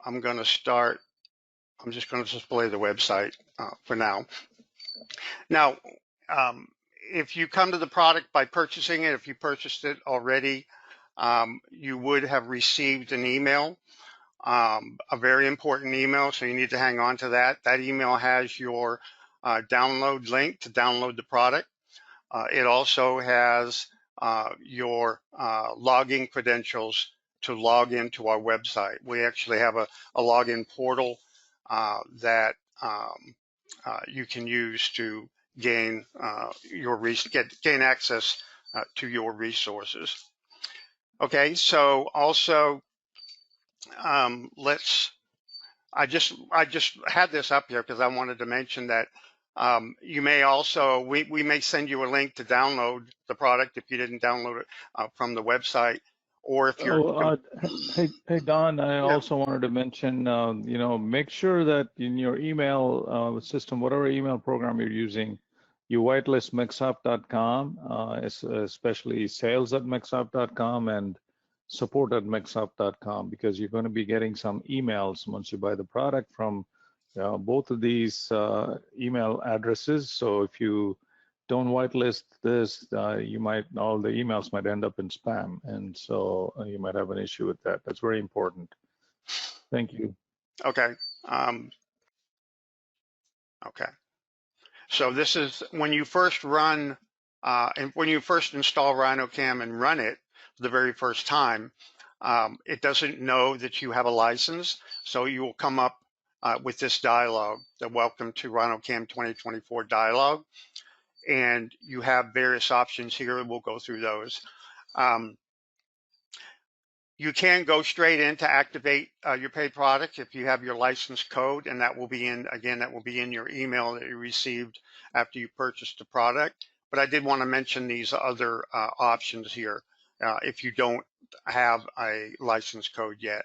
I'm going to start. I'm just going to display the website for now. Now, if you come to the product by purchasing it, if you purchased it already, you would have received an email, a very important email, so you need to hang on to that. That email has your download link to download the product. It also has your login credentials to log into our website. We actually have a login portal that you can use to gain gain access to your resources. Okay, so also I just had this up here because I wanted to mention that you may also, we may send you a link to download the product if you didn't download it from the website, or if you're. Hey Don, I also wanted to mention, make sure that in your email system, whatever email program you're using, you whitelist MecSoft.com, especially sales@MecSoft.com and support@MecSoft.com, because you're going to be getting some emails once you buy the product from both of these email addresses. So if you don't whitelist this, all the emails might end up in spam, and so you might have an issue with that. That's very important. Thank you. Okay. Okay. So this is when you first run, and when you first install RhinoCam and run it for the very first time, it doesn't know that you have a license. So you will come up with this dialog, the Welcome to RhinoCam 2024 dialog. And you have various options here. We'll go through those. You can go straight in to activate your paid product if you have your license code, and that will be in, again, that will be in your email that you received after you purchased the product. But I did want to mention these other options here if you don't have a license code yet.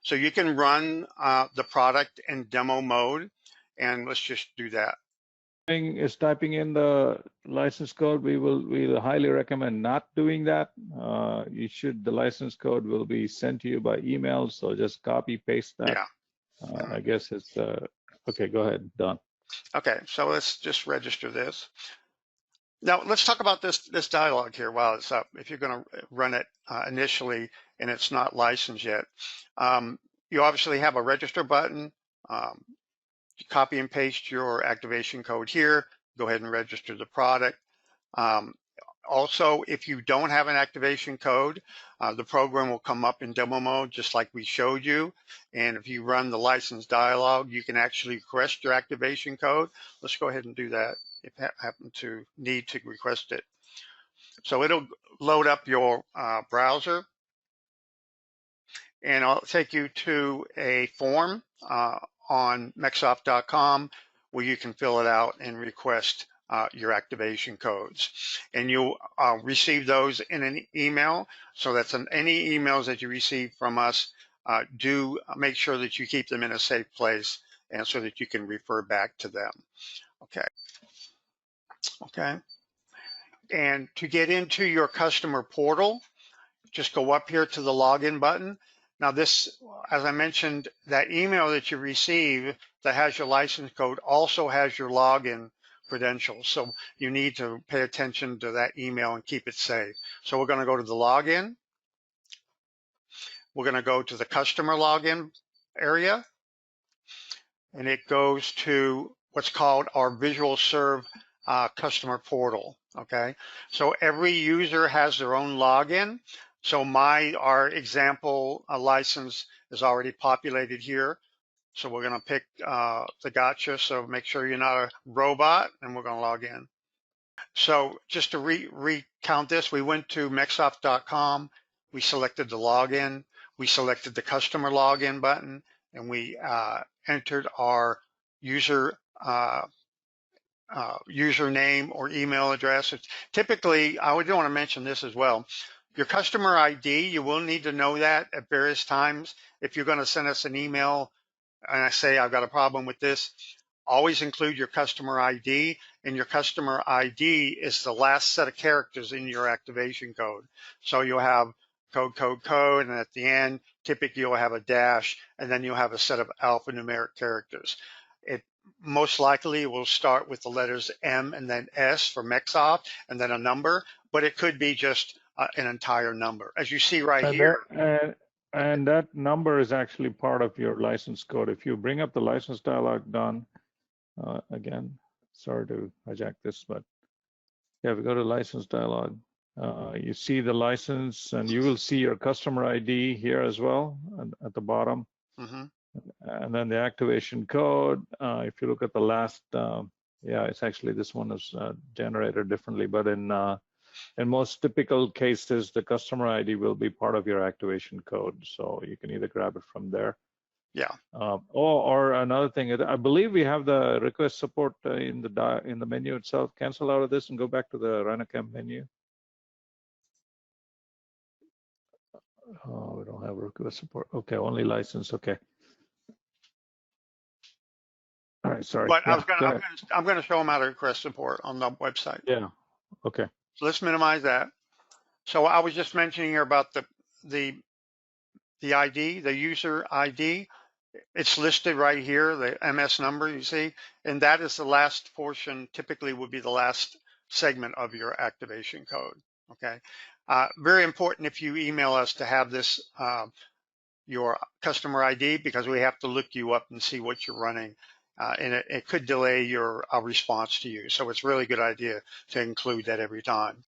So you can run the product in demo mode, and let's just do that. Is typing in the license code. We highly recommend not doing that. The license code will be sent to you by email, so just copy paste that. Yeah. I guess it's okay. Go ahead, Don. Okay, so let's just register this. Now let's talk about this dialog here while it's up. If you're going to run it initially and it's not licensed yet, you obviously have a register button. You copy and paste your activation code here, go ahead and register the product. Also, if you don't have an activation code, the program will come up in demo mode just like we showed you. And if you run the license dialog, you can actually request your activation code. Let's go ahead and do that if you happen to need to request it. So it'll load up your browser, and I'll take you to a form on MecSoft.com where you can fill it out and request your activation codes. And you'll receive those in an email. So that's any emails that you receive from us, do make sure that you keep them in a safe place and so that you can refer back to them. Okay. Okay. And to get into your customer portal, just go up here to the login button. Now this, as I mentioned, that email that you receive that has your license code also has your login credentials. So you need to pay attention to that email and keep it safe. So we're going to go to the login. We're going to go to the customer login area, and it goes to what's called our Visual Serve customer portal. Okay, so every user has their own login. So our example license is already populated here. So we're going to pick the gotcha. So make sure you're not a robot, and we're going to log in. So just to recount this, we went to MecSoft.com. We selected the login. We selected the customer login button, and we entered our username or email address. It's typically, I would want to mention this as well. Your customer ID, you will need to know that at various times. If you're going to send us an email and I say, I've got a problem with this, always include your customer ID, and your customer ID is the last set of characters in your activation code. So you'll have code, and at the end, typically you'll have a dash, and then you'll have a set of alphanumeric characters. It most likely will start with the letters M and then S for MecSoft, and then a number, but it could be just an entire number. As you see right And here. and that number is actually part of your license code. If you bring up the license dialog, Don, again, sorry to hijack this, but yeah, we go to license dialog. You see the license, and you will see your customer ID here as well at the bottom. Mm-hmm. And then the activation code. If you look at the last, yeah, it's actually this one is generated differently, but in most typical cases, the customer ID will be part of your activation code, so you can either grab it from there. Yeah. Or another thing, I believe we have the request support in the menu itself. Cancel out of this and go back to the RhinoCam menu. Oh, we don't have request support. Okay, only license. Okay. All right, sorry. But Yeah, I'm gonna show them how to request support on the website. yeah. Okay. So let's minimize that. So I was just mentioning here about the ID, the user ID. It's listed right here, the MS number, you see, and that is the last portion, typically would be the last segment of your activation code, okay? Very important if you email us to have this, your customer ID, because we have to look you up and see what you're running, and it could delay your response to you. So it's a really good idea to include that every time.